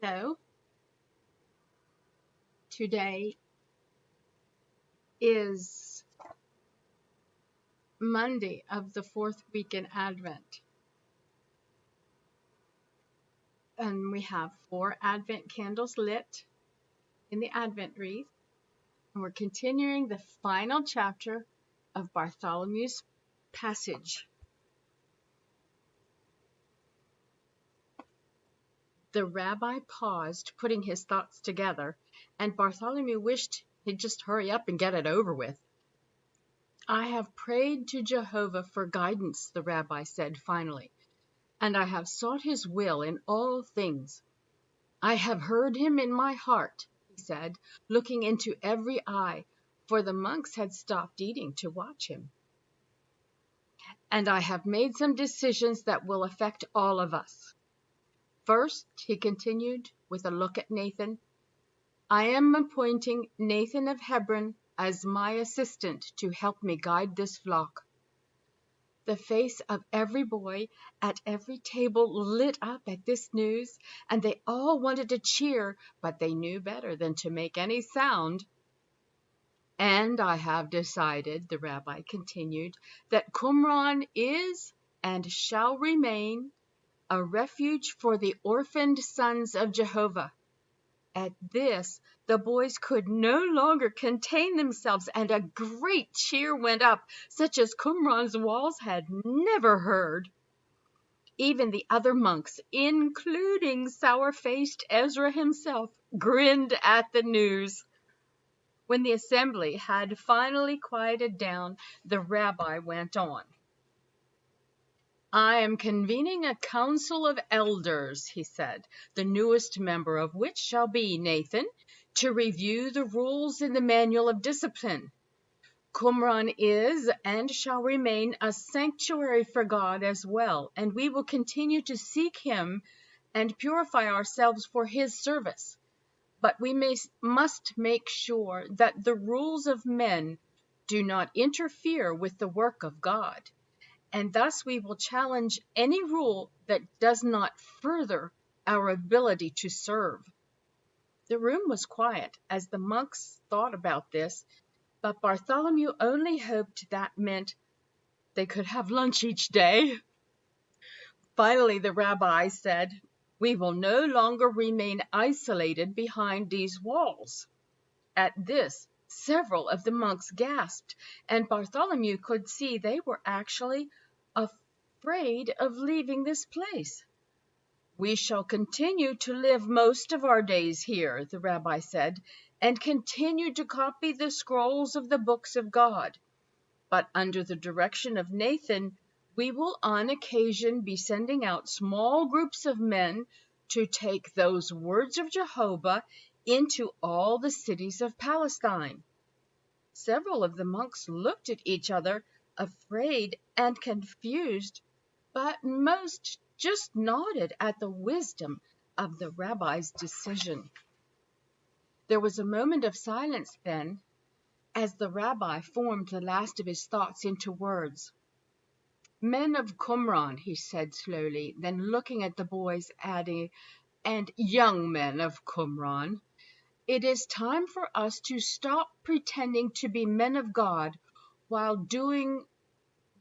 So, today is Monday of the fourth week in Advent. And we have 4 Advent candles lit in the Advent wreath. And we're continuing the final chapter of Bartholomew's passage. The rabbi paused, putting his thoughts together, and Bartholomew wished he'd just hurry up and get it over with. I have prayed to Jehovah for guidance, the rabbi said finally, and I have sought his will in all things. I have heard him in my heart, he said, looking into every eye, for the monks had stopped eating to watch him. And I have made some decisions that will affect all of us. First, he continued, with a look at Nathan, I am appointing Nathan of Hebron as my assistant to help me guide this flock. The face of every boy at every table lit up at this news, and they all wanted to cheer, but they knew better than to make any sound. And I have decided, the rabbi continued, that Qumran is and shall remain a refuge for the orphaned sons of Jehovah. At this, the boys could no longer contain themselves, and a great cheer went up, such as Qumran's walls had never heard. Even the other monks, including sour-faced Ezra himself, grinned at the news. When the assembly had finally quieted down, the rabbi went on. I am convening a council of elders, he said, the newest member of which shall be Nathan, to review the rules in the manual of discipline. Qumran is and shall remain a sanctuary for God as well, and we will continue to seek him and purify ourselves for his service. But we must make sure that the rules of men do not interfere with the work of God. And thus we will challenge any rule that does not further our ability to serve. The room was quiet as the monks thought about this, but Bartholomew only hoped that meant they could have lunch each day. Finally, the rabbi said, we will no longer remain isolated behind these walls. At this, several of the monks gasped, and Bartholomew could see they were actually afraid of leaving this place. We shall continue to live most of our days here, the rabbi said, and continue to copy the scrolls of the books of God. But under the direction of Nathan, we will on occasion be sending out small groups of men to take those words of Jehovah into all the cities of Palestine. Several of the monks looked at each other, afraid and confused, but most just nodded at the wisdom of the rabbi's decision. There was a moment of silence then, as the rabbi formed the last of his thoughts into words. Men of Qumran, he said slowly, then looking at the boys, adding, and young men of Qumran, it is time for us to stop pretending to be men of God while doing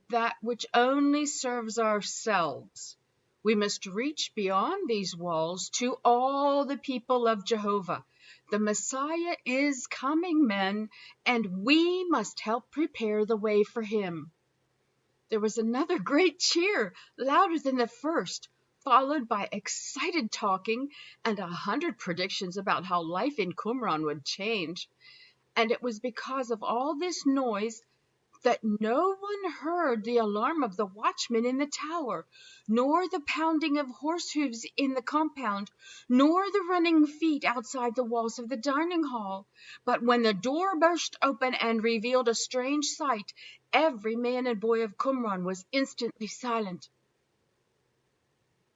that which only serves ourselves. We must reach beyond these walls to all the people of Jehovah. The Messiah is coming, men, and we must help prepare the way for him. There was another great cheer, louder than the first, followed by excited talking and 100 predictions about how life in Qumran would change. And it was because of all this noise that no one heard the alarm of the watchman in the tower, nor the pounding of horse hooves in the compound, nor the running feet outside the walls of the dining hall. But when the door burst open and revealed a strange sight, every man and boy of Qumran was instantly silent.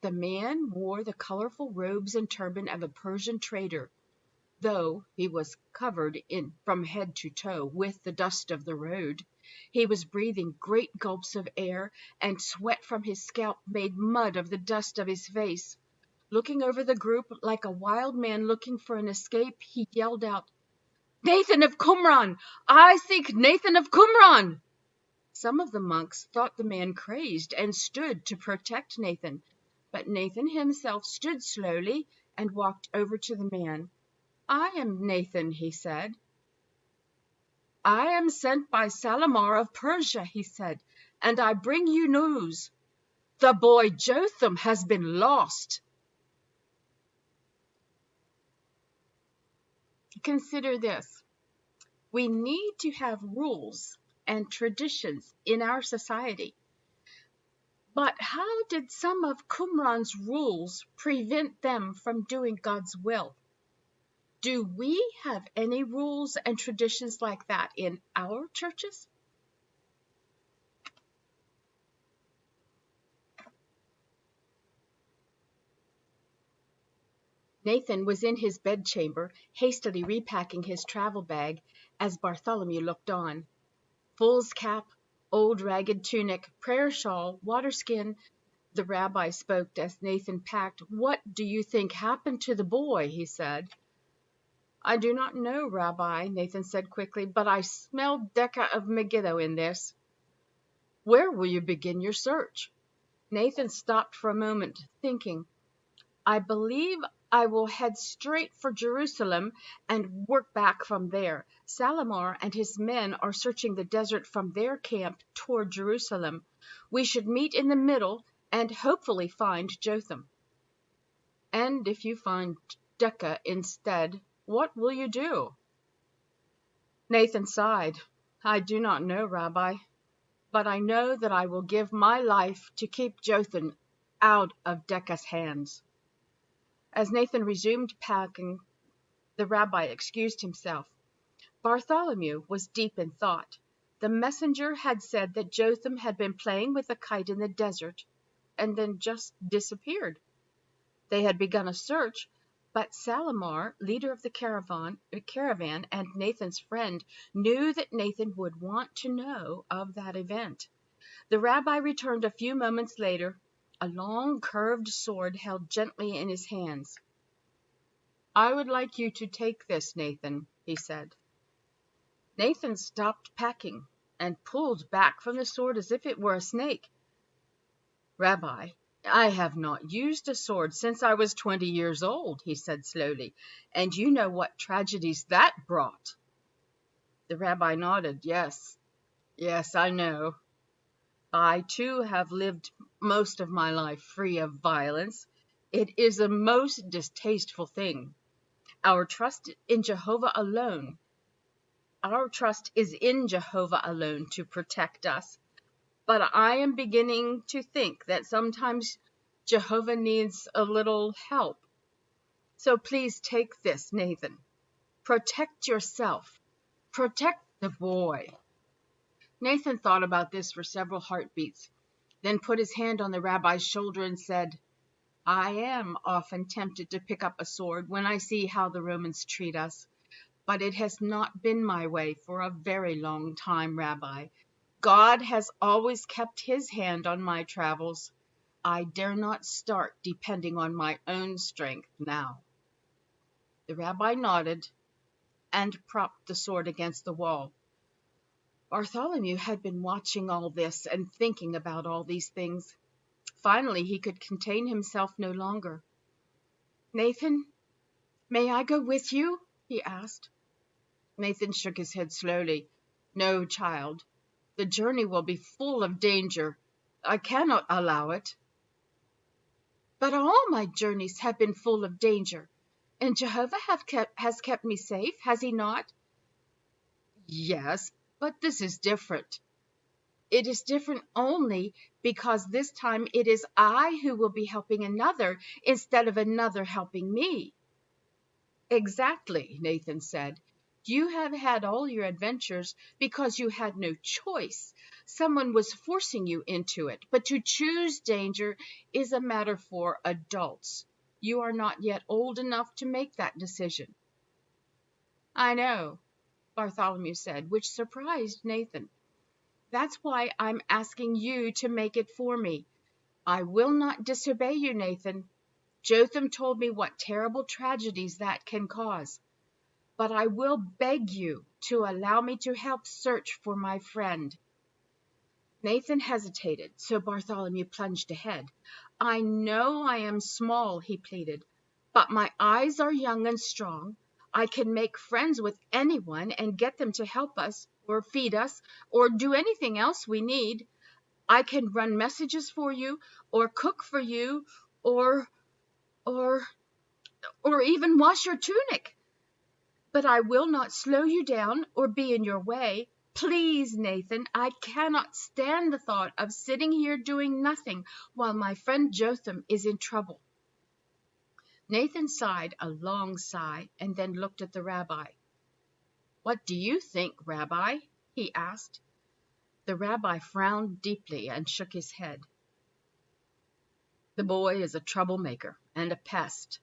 The man wore the colorful robes and turban of a Persian trader, though he was covered from head to toe with the dust of the road. He was breathing great gulps of air, and sweat from his scalp made mud of the dust of his face. Looking over the group like a wild man looking for an escape, he yelled out, "Nathan of Qumran! I seek Nathan of Qumran!" Some of the monks thought the man crazed and stood to protect Nathan, but Nathan himself stood slowly and walked over to the man. "I am Nathan," he said. "I am sent by Salamar of Persia," he said, "and I bring you news. The boy Jotham has been lost." Consider this. We need to have rules and traditions in our society. But how did some of Qumran's rules prevent them from doing God's will? Do we have any rules and traditions like that in our churches? Nathan was in his bedchamber, hastily repacking his travel bag as Bartholomew looked on. Fool's cap, old ragged tunic, prayer shawl, waterskin. The rabbi spoke as Nathan packed. "What do you think happened to the boy?" he said. "I do not know, Rabbi," Nathan said quickly, "but I smell Decca of Megiddo in this." "Where will you begin your search?" Nathan stopped for a moment, thinking. "I believe I will head straight for Jerusalem and work back from there. Salamar and his men are searching the desert from their camp toward Jerusalem. We should meet in the middle and hopefully find Jotham." "And if you find Decca instead, what will you do?" Nathan sighed. "I do not know, Rabbi, but I know that I will give my life to keep Jotham out of Decca's hands." As Nathan resumed packing, the rabbi excused himself. Bartholomew was deep in thought. The messenger had said that Jotham had been playing with a kite in the desert and then just disappeared. They had begun a search, but Salamar, leader of the caravan, and Nathan's friend, knew that Nathan would want to know of that event. The rabbi returned a few moments later, a long curved sword held gently in his hands. "I would like you to take this, Nathan," he said. Nathan stopped packing and pulled back from the sword as if it were a snake. "Rabbi, I have not used a sword since I was 20 years old," he said slowly, "and you know what tragedies that brought." The rabbi nodded. Yes, I know. I, too, have lived most of my life free of violence. It is a most distasteful thing. Our trust is in Jehovah alone to protect us. But I am beginning to think that sometimes Jehovah needs a little help. So please take this, Nathan. Protect yourself. Protect the boy." Nathan thought about this for several heartbeats, then put his hand on the rabbi's shoulder and said, "I am often tempted to pick up a sword when I see how the Romans treat us, but it has not been my way for a very long time, Rabbi. God has always kept his hand on my travels. I dare not start depending on my own strength now." The rabbi nodded and propped the sword against the wall. Bartholomew had been watching all this and thinking about all these things. Finally, he could contain himself no longer. "Nathan, may I go with you?" he asked. Nathan shook his head slowly. "No, child. The journey will be full of danger. I cannot allow it." "But all my journeys have been full of danger, and Jehovah has kept me safe, has he not?" "Yes, but this is different." "It is different only because this time it is I who will be helping another instead of another helping me." "Exactly," Nathan said. "You have had all your adventures because you had no choice. Someone was forcing you into it. But to choose danger is a matter for adults. You are not yet old enough to make that decision." "I know," Bartholomew said, which surprised Nathan. "That's why I'm asking you to make it for me. I will not disobey you, Nathan. Jotham told me what terrible tragedies that can cause. But I will beg you to allow me to help search for my friend." Nathan hesitated, so Bartholomew plunged ahead. "I know I am small," he pleaded, "but my eyes are young and strong. I can make friends with anyone and get them to help us, or feed us, or do anything else we need. I can run messages for you, or cook for you, or or or even wash your tunic. But I will not slow you down or be in your way. Please, Nathan, I cannot stand the thought of sitting here doing nothing while my friend Jotham is in trouble." Nathan sighed a long sigh and then looked at the rabbi. "What do you think, Rabbi?" he asked. The rabbi frowned deeply and shook his head. "The boy is a troublemaker and a pest.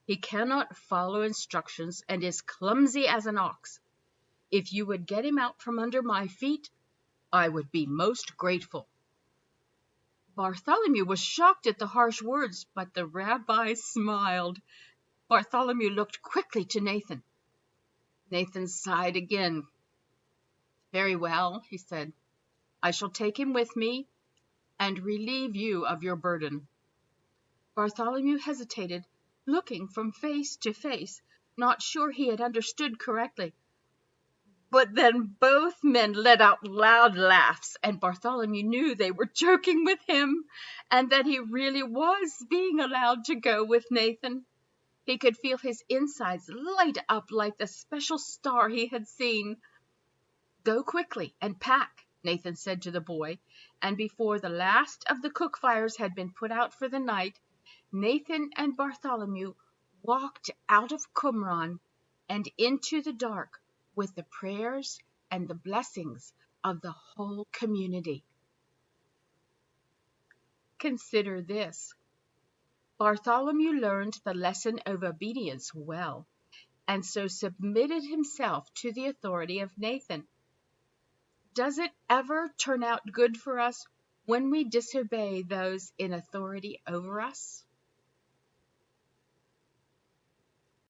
He cannot follow instructions and is clumsy as an ox. If you would get him out from under my feet, I would be most grateful." Bartholomew was shocked at the harsh words, but the rabbi smiled. Bartholomew looked quickly to Nathan. Nathan sighed again. "Very well," he said. "I shall take him with me and relieve you of your burden." Bartholomew hesitated, looking from face to face, not sure he had understood correctly. But then both men let out loud laughs, and Bartholomew knew they were joking with him, and that he really was being allowed to go with Nathan. He could feel his insides light up like the special star he had seen. "Go quickly and pack," Nathan said to the boy, and before the last of the cook fires had been put out for the night, Nathan and Bartholomew walked out of Qumran and into the dark with the prayers and the blessings of the whole community. Consider this. Bartholomew learned the lesson of obedience well, and so submitted himself to the authority of Nathan. Does it ever turn out good for us when we disobey those in authority over us?